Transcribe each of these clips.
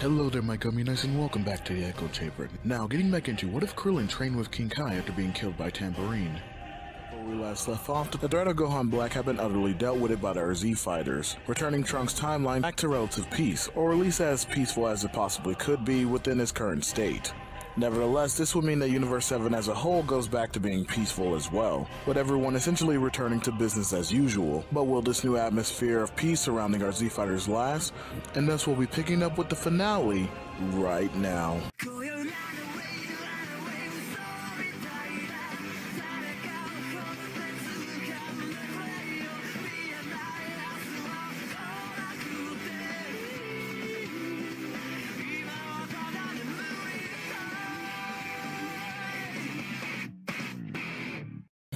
Hello there my Gummy and welcome back to the Echo Chamber. Now, getting back into what if Krillin trained with King Kai after being killed by Tambourine? Before we last left off, the threat of Gohan Black had been utterly dealt with by the RZ fighters, returning Trunks' timeline back to relative peace, or at least as peaceful as it possibly could be within its current state. Nevertheless, this would mean that Universe 7 as a whole goes back to being peaceful as well, with everyone essentially returning to business as usual. But will this new atmosphere of peace surrounding our Z fighters last? And thus we'll be picking up with the finale right now.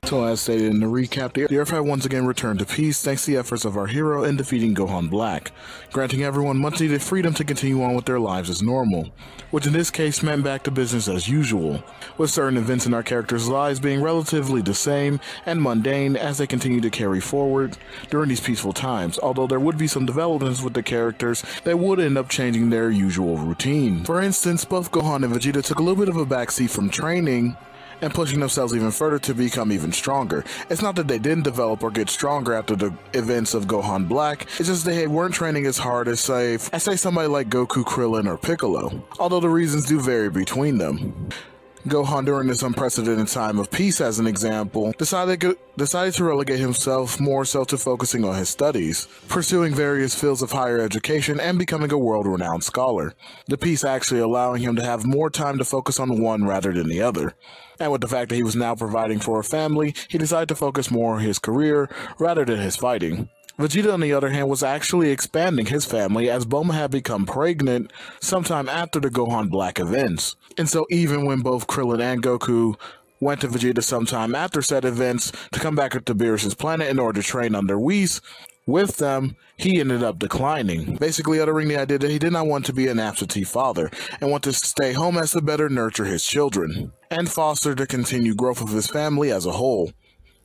So as stated in the recap, the Earth had once again returned to peace thanks to the efforts of our hero in defeating Gohan Black, granting everyone much needed freedom to continue on with their lives as normal, which in this case meant back to business as usual, with certain events in our characters' lives being relatively the same and mundane as they continue to carry forward during these peaceful times, although there would be some developments with the characters that would end up changing their usual routine. For instance, both Gohan and Vegeta took a little bit of a backseat from training and pushing themselves even further to become even stronger. It's not that they didn't develop or get stronger after the events of Gohan Black, it's just they weren't training as hard as say somebody like Goku, Krillin, or Piccolo, although the reasons do vary between them. Gohan, during this unprecedented time of peace as an example, decided to relegate himself more so to focusing on his studies, pursuing various fields of higher education and becoming a world-renowned scholar, the peace actually allowing him to have more time to focus on one rather than the other. And with the fact that he was now providing for a family, he decided to focus more on his career rather than his fighting. Vegeta, on the other hand, was actually expanding his family as Bulma had become pregnant sometime after the Gohan Black events. And so even when both Krillin and Goku went to Vegeta sometime after said events to come back to Beerus' planet in order to train under Whis with them, he ended up declining, basically uttering the idea that he did not want to be an absentee father and want to stay home as to better nurture his children and foster the continued growth of his family as a whole.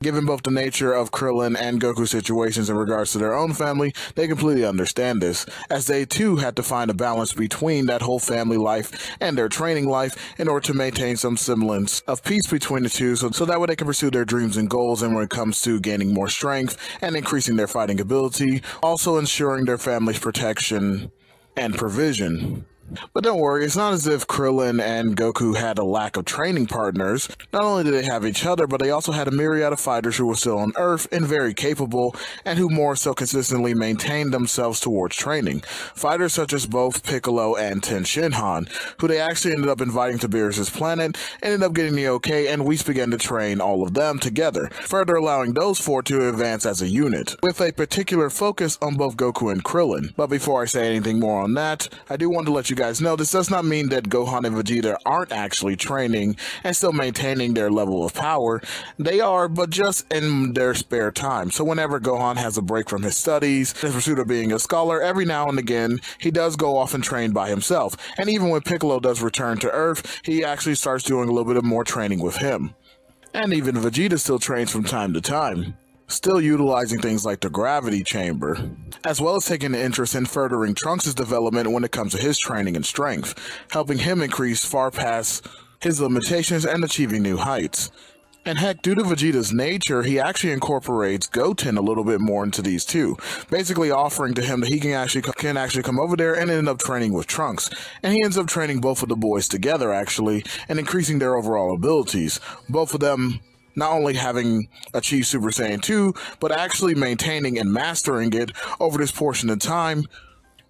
Given both the nature of Krillin and Goku's situations in regards to their own family, they completely understand this, as they too had to find a balance between that whole family life and their training life in order to maintain some semblance of peace between the two, so that way they can pursue their dreams and goals, and when it comes to gaining more strength and increasing their fighting ability, also ensuring their family's protection and provision. But don't worry, it's not as if Krillin and Goku had a lack of training partners. Not only did they have each other, but they also had a myriad of fighters who were still on Earth and very capable, and who more so consistently maintained themselves towards training. Fighters such as both Piccolo and Ten Shinhan, who they actually ended up inviting to Beerus' planet, ended up getting the okay, and Whis began to train all of them together, further allowing those four to advance as a unit, with a particular focus on both Goku and Krillin. But before I say anything more on that, I do want to let you guys know this does not mean that Gohan and Vegeta aren't actually training and still maintaining their level of power. They are, but just in their spare time. So whenever Gohan has a break from his studies, his pursuit of being a scholar, every now and again he does go off and train by himself. And even when Piccolo does return to Earth, he actually starts doing a little bit of more training with him. And even Vegeta still trains from time to time, still utilizing things like the gravity chamber, as well as taking an interest in furthering Trunks' development when it comes to his training and strength, helping him increase far past his limitations and achieving new heights. And heck, due to Vegeta's nature, he actually incorporates Goten a little bit more into these too, basically offering to him that he can actually come over there and end up training with Trunks. And he ends up training both of the boys together actually, and increasing their overall abilities, both of them not only having achieved Super Saiyan 2, but actually maintaining and mastering it over this portion of time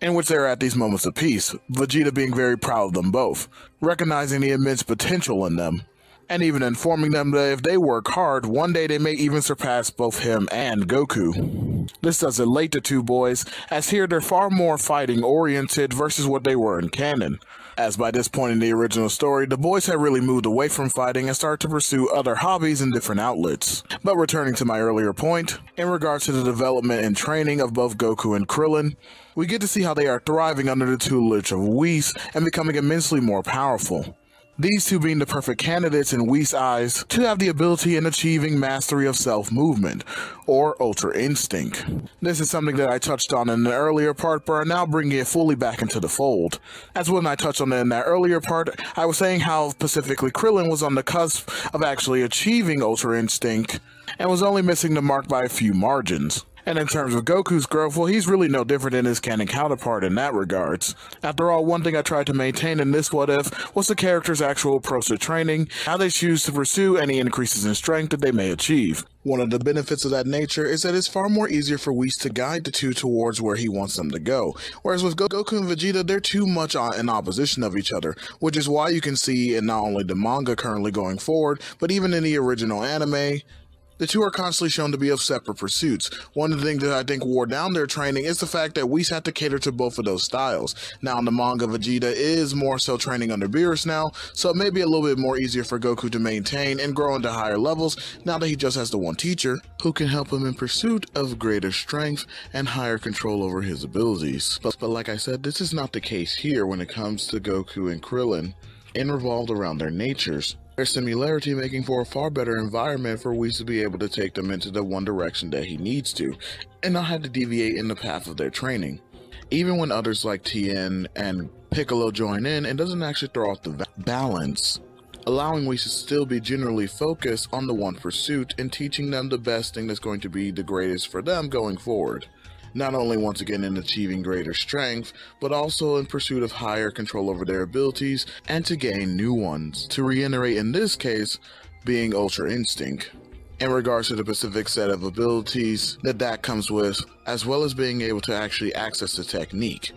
in which they're at these moments of peace, Vegeta being very proud of them both, recognizing the immense potential in them, and even informing them that if they work hard, one day they may even surpass both him and Goku. This does elate the two boys, as here they're far more fighting oriented versus what they were in canon, as by this point in the original story, the boys had really moved away from fighting and started to pursue other hobbies and different outlets. But returning to my earlier point, in regards to the development and training of both Goku and Krillin, we get to see how they are thriving under the tutelage of Whis and becoming immensely more powerful. these two being the perfect candidates in Whis' eyes to have the ability in achieving mastery of self-movement, or Ultra Instinct. This is something that I touched on in an earlier part, but are now bringing it fully back into the fold. As when I touched on it in that earlier part, I was saying how specifically Krillin was on the cusp of actually achieving Ultra Instinct, and was only missing the mark by a few margins. And in terms of Goku's growth, well, he's really no different than his canon counterpart in that regards. After all, one thing I tried to maintain in this What If was the character's actual approach to training, how they choose to pursue any increases in strength that they may achieve. One of the benefits of that nature is that it's far more easier for Whis to guide the two towards where he wants them to go, whereas with Goku and Vegeta, they're too much in opposition of each other, which is why you can see in not only the manga currently going forward, but even in the original anime, the two are constantly shown to be of separate pursuits. One of the things that I think wore down their training is the fact that Whis had to cater to both of those styles. Now in the manga, Vegeta is more so training under Beerus now, so it may be a little bit more easier for Goku to maintain and grow into higher levels now that he just has the one teacher who can help him in pursuit of greater strength and higher control over his abilities. But like I said, this is not the case here when it comes to Goku and Krillin, and revolved around their natures. Their similarity making for a far better environment for Whis to be able to take them into the one direction that he needs to, and not have to deviate in the path of their training. Even when others like Tien and Piccolo join in, it doesn't actually throw off the balance, allowing Whis to still be generally focused on the one pursuit and teaching them the best thing that's going to be the greatest for them going forward. Not only once again in achieving greater strength, but also in pursuit of higher control over their abilities and to gain new ones, to reiterate in this case, being Ultra Instinct. In regards to the specific set of abilities that comes with, as well as being able to actually access the technique,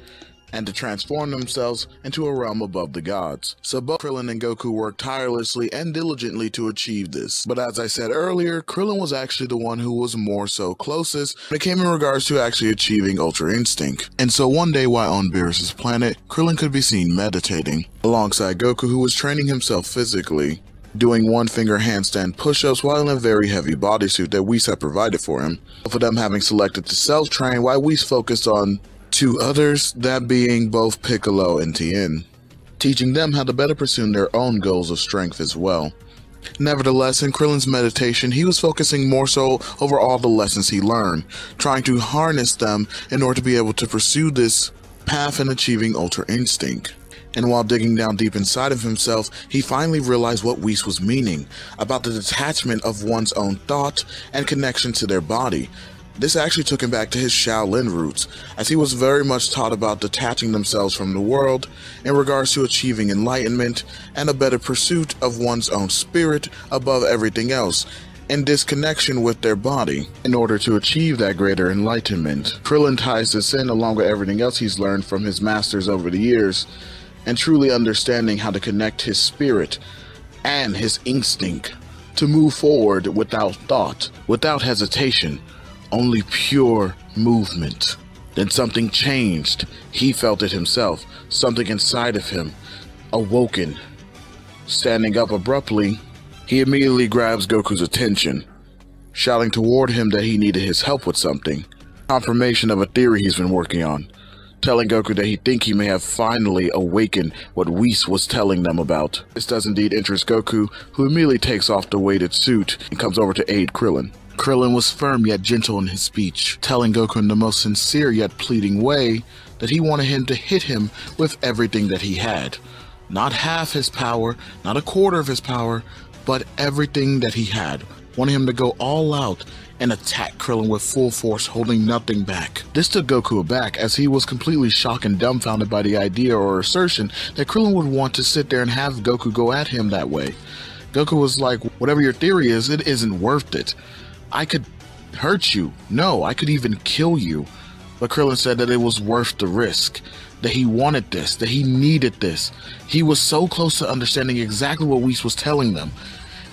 and to transform themselves into a realm above the gods. So both Krillin and Goku worked tirelessly and diligently to achieve this. But as I said earlier, Krillin was actually the one who was more so closest when it came in regards to actually achieving Ultra Instinct. And so one day while on Beerus' planet, Krillin could be seen meditating, alongside Goku, who was training himself physically, doing one-finger handstand push-ups while in a very heavy bodysuit that Whis had provided for him. Both of them having selected to self-train while Whis focused on two others, that being both Piccolo and Tien, teaching them how to better pursue their own goals of strength as well. Nevertheless, in Krillin's meditation, he was focusing more so over all the lessons he learned, trying to harness them in order to be able to pursue this path in achieving Ultra Instinct. And while digging down deep inside of himself, he finally realized what Whis was meaning about the detachment of one's own thought and connection to their body. This actually took him back to his Shaolin roots, as he was very much taught about detaching themselves from the world in regards to achieving enlightenment and a better pursuit of one's own spirit above everything else, and disconnection with their body in order to achieve that greater enlightenment. Krillin ties this in along with everything else he's learned from his masters over the years, and truly understanding how to connect his spirit and his instinct to move forward without thought, without hesitation, only pure movement. Then something changed. He felt it himself, something inside of him, awoken. Standing up abruptly, he immediately grabs Goku's attention, shouting toward him that he needed his help with something. Confirmation of a theory he's been working on, telling Goku that he may have finally awakened what Whis was telling them about. This does indeed interest Goku, who immediately takes off the weighted suit and comes over to aid Krillin. Krillin was firm yet gentle in his speech, telling Goku in the most sincere yet pleading way that he wanted him to hit him with everything that he had. Not half his power, not a quarter of his power, but everything that he had. Wanted him to go all out and attack Krillin with full force, holding nothing back. This took Goku aback, as he was completely shocked and dumbfounded by the idea or assertion that Krillin would want to sit there and have Goku go at him that way. Goku was like, whatever your theory is, it isn't worth it. I could hurt you. No, I could even kill you. But Krillin said that it was worth the risk, that he wanted this, that he needed this. He was so close to understanding exactly what Whis was telling them,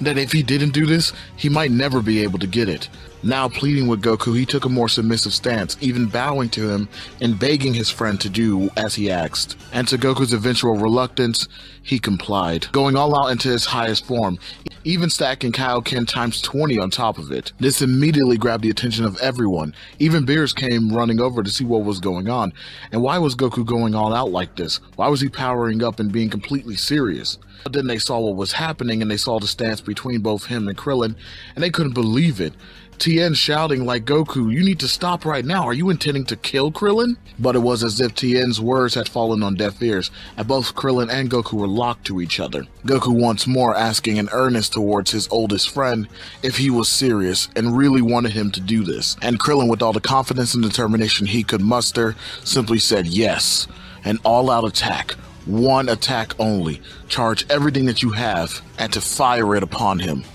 that if he didn't do this, he might never be able to get it. Now pleading with Goku, he took a more submissive stance, even bowing to him and begging his friend to do as he asked. And to Goku's eventual reluctance, he complied, going all out into his highest form, even stacking Kaioken times 20 on top of it. This immediately grabbed the attention of everyone. Even Beerus came running over to see what was going on, and why was Goku going all out like this? Why was he powering up and being completely serious? But then they saw what was happening, and they saw the stance between both him and Krillin, and they couldn't believe it. Tien shouting like, "Goku, you need to stop right now. Are you intending to kill Krillin?" But it was as if Tien's words had fallen on deaf ears, and both Krillin and Goku were locked to each other. Goku once more asking in earnest towards his oldest friend if he was serious and really wanted him to do this. And Krillin, with all the confidence and determination he could muster, simply said yes. An all-out attack. One attack only. Charge everything that you have and to fire it upon him.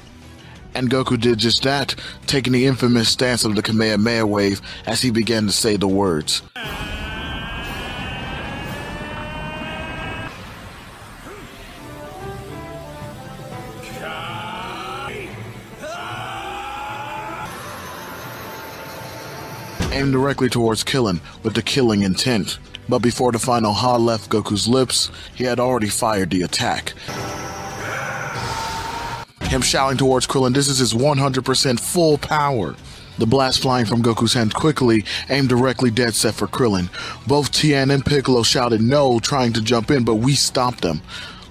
And Goku did just that, taking the infamous stance of the Kamehameha wave as he began to say the words. Aimed directly towards Krillin with the killing intent. But before the final ha left Goku's lips, he had already fired the attack. Him shouting towards Krillin, this is his 100% full power. The blast flying from Goku's hand quickly aimed directly dead set for Krillin. Both Tien and Piccolo shouted no, trying to jump in, but we stopped them,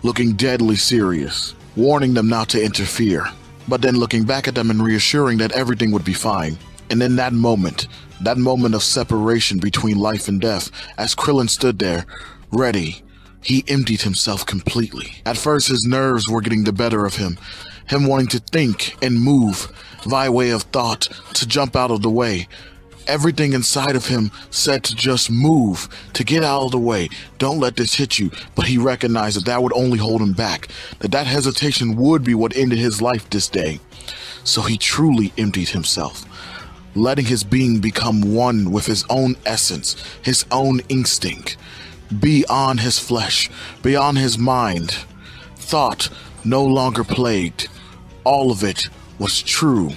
looking deadly serious, warning them not to interfere, but then looking back at them and reassuring that everything would be fine. And in that moment of separation between life and death, as Krillin stood there, ready, he emptied himself completely. At first his nerves were getting the better of him wanting to think and move via way of thought, to jump out of the way. Everything inside of him said to just move, to get out of the way, don't let this hit you, but he recognized that that would only hold him back, that hesitation would be what ended his life this day. So he truly emptied himself, letting his being become one with his own essence, his own instinct, beyond his flesh, beyond his mind. Thought no longer plagued. All of it was true.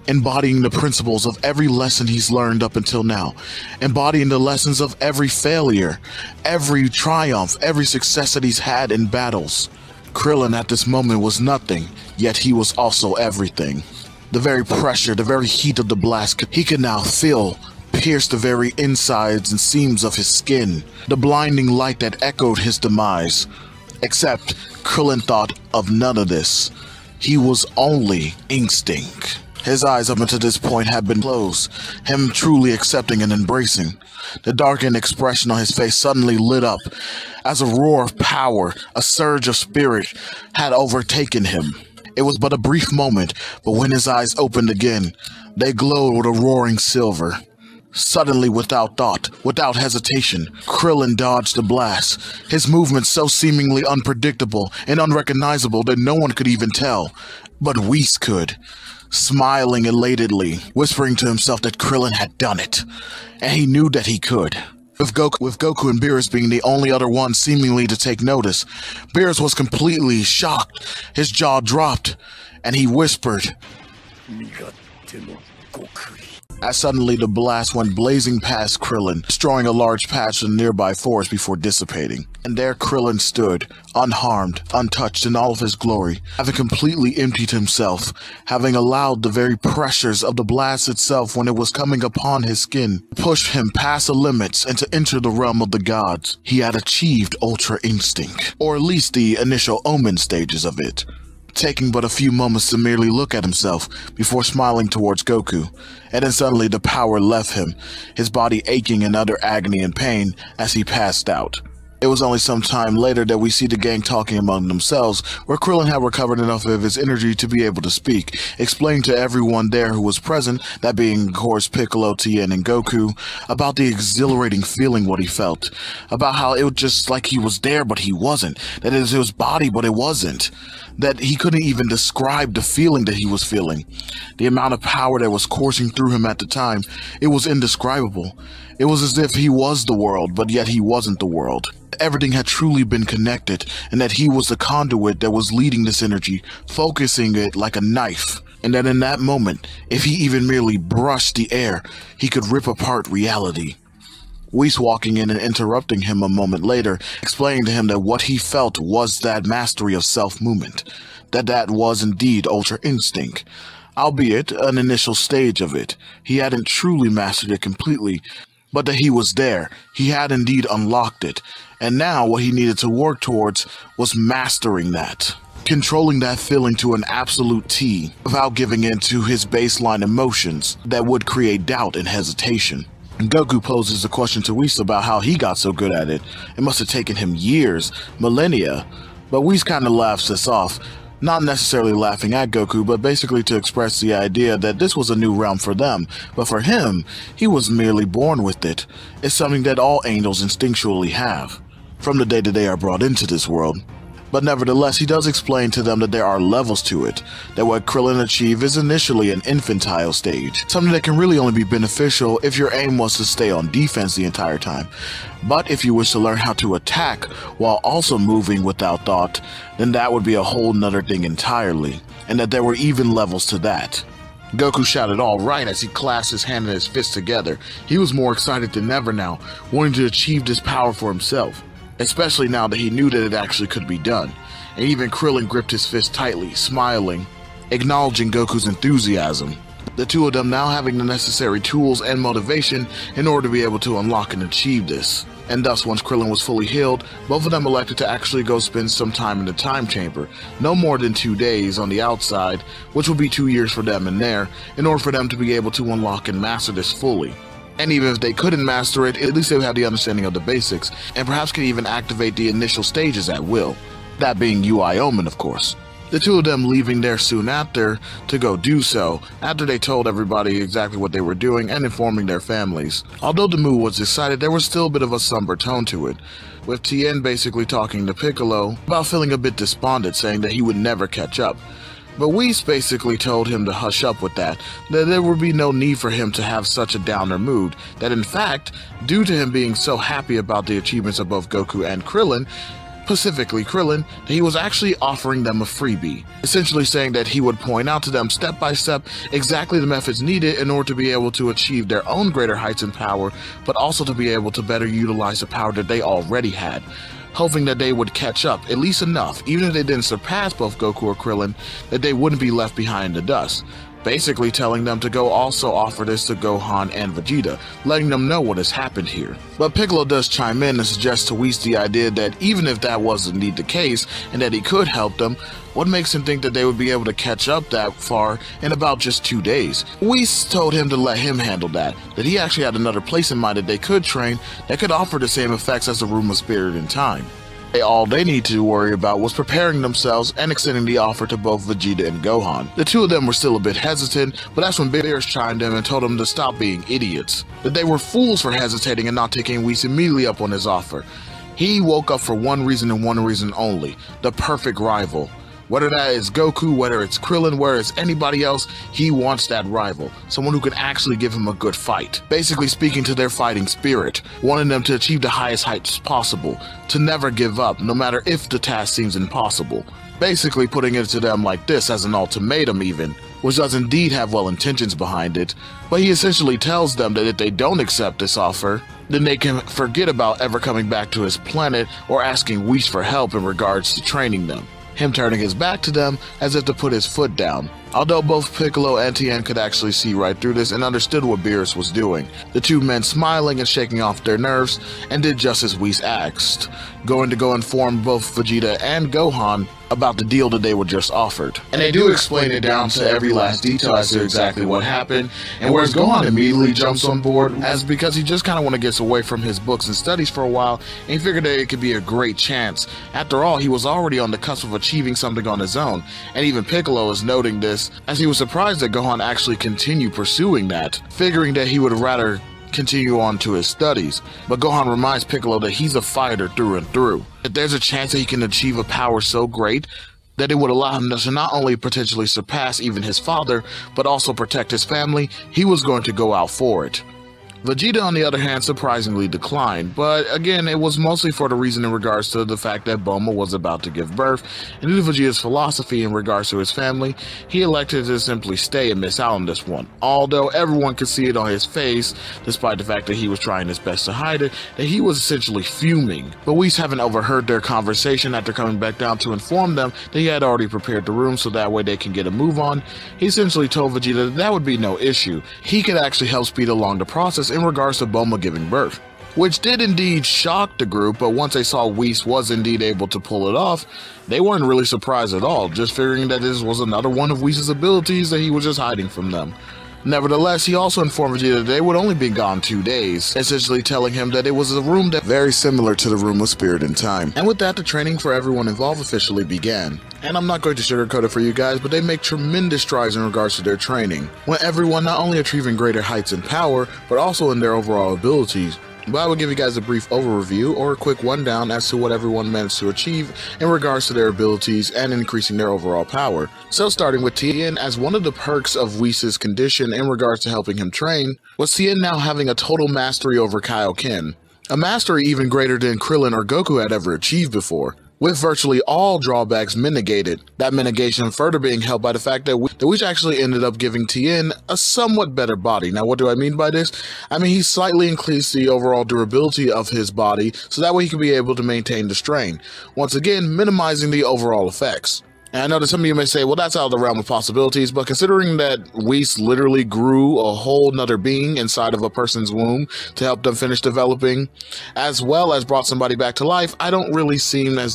Embodying the principles of every lesson he's learned up until now. Embodying the lessons of every failure, every triumph, every success that he's had in battles. Krillin at this moment was nothing, yet he was also everything. The very pressure, the very heat of the blast, he could now feel pierced the very insides and seams of his skin. The blinding light that echoed his demise. Except Krillin thought of none of this. He was only instinct. His eyes up until this point had been closed, him truly accepting and embracing. The darkened expression on his face suddenly lit up, as a roar of power, a surge of spirit had overtaken him. It was but a brief moment, but when his eyes opened again, they glowed with a roaring silver. Suddenly, without thought, without hesitation, Krillin dodged the blast, his movements so seemingly unpredictable and unrecognizable that no one could even tell. But Whis could, smiling elatedly, whispering to himself that Krillin had done it, and he knew that he could. With Goku and Beerus being the only other ones seemingly to take notice, Beerus was completely shocked, his jaw dropped, and he whispered, as suddenly the blast went blazing past Krillin, destroying a large patch of nearby forest before dissipating. And there Krillin stood, unharmed, untouched in all of his glory, having completely emptied himself, having allowed the very pressures of the blast itself when it was coming upon his skin, to push him past the limits and to enter the realm of the gods. He had achieved Ultra Instinct, or at least the initial omen stages of it. Taking but a few moments to merely look at himself before smiling towards Goku, and then suddenly the power left him, his body aching in utter agony and pain as he passed out. It was only some time later that we see the gang talking among themselves, where Krillin had recovered enough of his energy to be able to speak, explaining to everyone there who was present, that being of course Piccolo, Tien, and Goku, about the exhilarating feeling what he felt, about how it was just like he was there but he wasn't, that it was his body but it wasn't, that he couldn't even describe the feeling that he was feeling. The amount of power that was coursing through him at the time, it was indescribable. It was as if he was the world, but yet he wasn't the world. Everything had truly been connected, and that he was the conduit that was leading this energy, focusing it like a knife. And that in that moment, if he even merely brushed the air, he could rip apart reality. Whis walking in and interrupting him a moment later, explaining to him that what he felt was that mastery of self-movement, that was indeed Ultra Instinct. Albeit an initial stage of it, he hadn't truly mastered it completely, but that he was there, he had indeed unlocked it, and now what he needed to work towards was mastering that. Controlling that feeling to an absolute T, without giving in to his baseline emotions that would create doubt and hesitation. And Goku poses a question to Whis about how he got so good at it. It must have taken him years, millennia, but Whis kinda laughs this off. Not necessarily laughing at Goku, but basically to express the idea that this was a new realm for them, but for him, he was merely born with it. It's something that all angels instinctually have, from the day that they are brought into this world. But nevertheless, he does explain to them that there are levels to it, that what Krillin achieved is initially an infantile stage, something that can really only be beneficial if your aim was to stay on defense the entire time. But if you wish to learn how to attack while also moving without thought, then that would be a whole nother thing entirely, and that there were even levels to that. Goku shouted all right as he clasped his hand and his fist together. He was more excited than ever now, wanting to achieve this power for himself. Especially now that he knew that it actually could be done. And even Krillin gripped his fist tightly, smiling, acknowledging Goku's enthusiasm. The two of them now having the necessary tools and motivation in order to be able to unlock and achieve this. And thus, once Krillin was fully healed, both of them elected to actually go spend some time in the time chamber, no more than 2 days on the outside, which would be 2 years for them in there, in order for them to be able to unlock and master this fully. And even if they couldn't master it, at least they would have the understanding of the basics, and perhaps could even activate the initial stages at will. That being UI Omen, of course. The two of them leaving there soon after to go do so, after they told everybody exactly what they were doing and informing their families. Although the mood was excited, there was still a bit of a somber tone to it, with Tien basically talking to Piccolo about feeling a bit despondent, saying that he would never catch up. But Whis basically told him to hush up with that there would be no need for him to have such a downer mood, that in fact, due to him being so happy about the achievements of both Goku and Krillin, specifically Krillin, that he was actually offering them a freebie, essentially saying that he would point out to them step by step exactly the methods needed in order to be able to achieve their own greater heights in power, but also to be able to better utilize the power that they already had, hoping that they would catch up, at least enough, even if they didn't surpass both Goku or Krillin, that they wouldn't be left behind in the dust. Basically telling them to go also offer this to Gohan and Vegeta, letting them know what has happened here. But Piccolo does chime in and suggest to Whis the idea that even if that was indeed the case, and that he could help them, what makes him think that they would be able to catch up that far in about just 2 days? Whis told him to let him handle that he actually had another place in mind that they could train that could offer the same effects as the Room of Spirit and Time. All they need to worry about was preparing themselves and extending the offer to both Vegeta and Gohan. The two of them were still a bit hesitant, but that's when Beerus chimed in and told them to stop being idiots. That they were fools for hesitating and not taking Whis immediately up on his offer. He woke up for one reason and one reason only: the perfect rival. Whether that is Goku, whether it's Krillin, whether it's anybody else, he wants that rival. Someone who can actually give him a good fight. Basically speaking to their fighting spirit, wanting them to achieve the highest heights possible, to never give up, no matter if the task seems impossible. Basically putting it to them like this as an ultimatum even, which does indeed have well intentions behind it, but he essentially tells them that if they don't accept this offer, then they can forget about ever coming back to his planet or asking Whis for help in regards to training them. Him turning his back to them as if to put his foot down. Although both Piccolo and Tien could actually see right through this and understood what Beerus was doing, the two men smiling and shaking off their nerves, and did just as Whis asked, going to go inform both Vegeta and Gohan about the deal that they were just offered. And they do explain it down to every last detail as to exactly what happened, and whereas Gohan immediately jumps on board, as because he just kind of want to get away from his books and studies for a while, and he figured that it could be a great chance. After all, he was already on the cusp of achieving something on his own, and even Piccolo is noting this, as he was surprised that Gohan actually continued pursuing that, figuring that he would rather continue on to his studies. But Gohan reminds Piccolo that he's a fighter through and through. If there's a chance that he can achieve a power so great that it would allow him to not only potentially surpass even his father, but also protect his family, he was going to go out for it. Vegeta, on the other hand, surprisingly declined, but again, it was mostly for the reason in regards to the fact that Bulma was about to give birth, and due to Vegeta's philosophy in regards to his family, he elected to simply stay and miss out on this one. Although everyone could see it on his face, despite the fact that he was trying his best to hide it, that he was essentially fuming. But Whis, having overheard their conversation after coming back down to inform them that he had already prepared the room so that way they can get a move on, he essentially told Vegeta that would be no issue. He could actually help speed along the process in regards to Bulma giving birth, which did indeed shock the group, but once they saw Whis was indeed able to pull it off, they weren't really surprised at all, just figuring that this was another one of Whis' abilities that he was just hiding from them. Nevertheless, he also informed Vegeta that they would only be gone 2 days, essentially telling him that it was a room that very similar to the Room of Spirit and Time. And with that, the training for everyone involved officially began. And I'm not going to sugarcoat it for you guys, but they make tremendous strides in regards to their training, when everyone not only achieving greater heights in power, but also in their overall abilities. But I will give you guys a brief overview or a quick rundown as to what everyone managed to achieve in regards to their abilities and increasing their overall power. So starting with Tien, as one of the perks of Whis' condition in regards to helping him train, was Tien now having a total mastery over Kaioken, a mastery even greater than Krillin or Goku had ever achieved before, with virtually all drawbacks mitigated. That mitigation further being helped by the fact that Whis actually ended up giving Tien a somewhat better body. Now, what do I mean by this? I mean, he slightly increased the overall durability of his body, so that way he could be able to maintain the strain, once again minimizing the overall effects. And I know that some of you may say, well, that's out of the realm of possibilities, but considering that Whis literally grew a whole nother being inside of a person's womb to help them finish developing, as well as brought somebody back to life, I don't really see why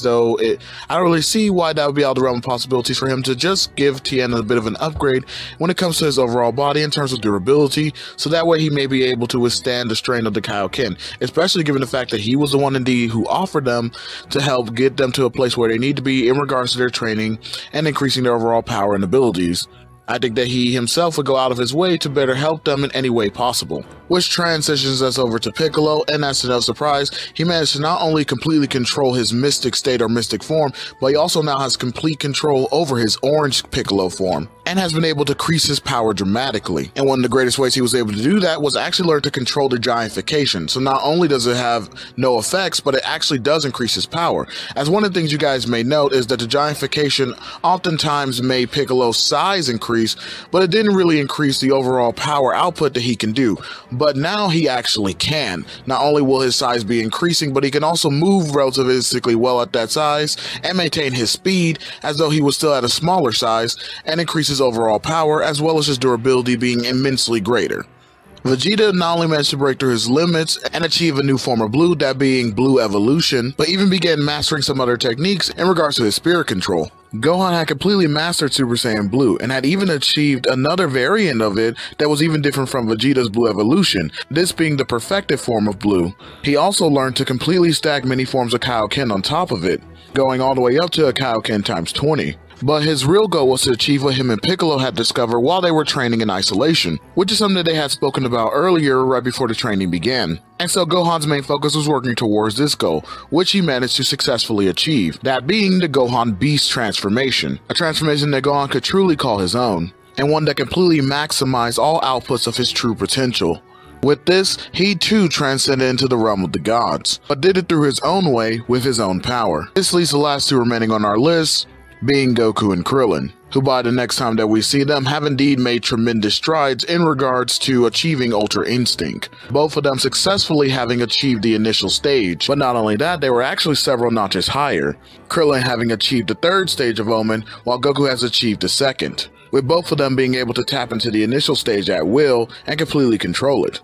that would be out of the realm of possibilities for him to just give Tien a bit of an upgrade when it comes to his overall body in terms of durability, so that way he may be able to withstand the strain of the Kaioken, especially given the fact that he was the one indeed who offered them to help get them to a place where they need to be in regards to their training and increasing their overall power and abilities. I think that he himself would go out of his way to better help them in any way possible. Which transitions us over to Piccolo, and as to no surprise, he managed to not only completely control his mystic state or mystic form, but he also now has complete control over his orange Piccolo form, and has been able to increase his power dramatically. And one of the greatest ways he was able to do that was actually learn to control the giantification. So not only does it have no effects, but it actually does increase his power. As one of the things you guys may note is that the giantification oftentimes made Piccolo's size increase, but it didn't really increase the overall power output that he can do. But now he actually can. Not only will his size be increasing, but he can also move relativistically well at that size and maintain his speed as though he was still at a smaller size, and increase his overall power as well as his durability being immensely greater. Vegeta not only managed to break through his limits and achieve a new form of blue, that being Blue Evolution, but even began mastering some other techniques in regards to his spirit control. Gohan had completely mastered Super Saiyan Blue and had even achieved another variant of it that was even different from Vegeta's Blue Evolution, this being the perfected form of Blue. He also learned to completely stack many forms of Kaioken on top of it, going all the way up to a Kaioken times 20. But his real goal was to achieve what him and Piccolo had discovered while they were training in isolation, which is something that they had spoken about earlier right before the training began. And so Gohan's main focus was working towards this goal, which he managed to successfully achieve, that being the Gohan Beast transformation, a transformation that Gohan could truly call his own, and one that completely maximized all outputs of his true potential. With this, he too transcended into the realm of the gods, but did it through his own way with his own power. This leaves the last two remaining on our list, being Goku and Krillin, who by the next time that we see them have indeed made tremendous strides in regards to achieving Ultra Instinct, both of them successfully having achieved the initial stage. But not only that, they were actually several notches higher, Krillin having achieved the third stage of Omen, while Goku has achieved the second, with both of them being able to tap into the initial stage at will and completely control it.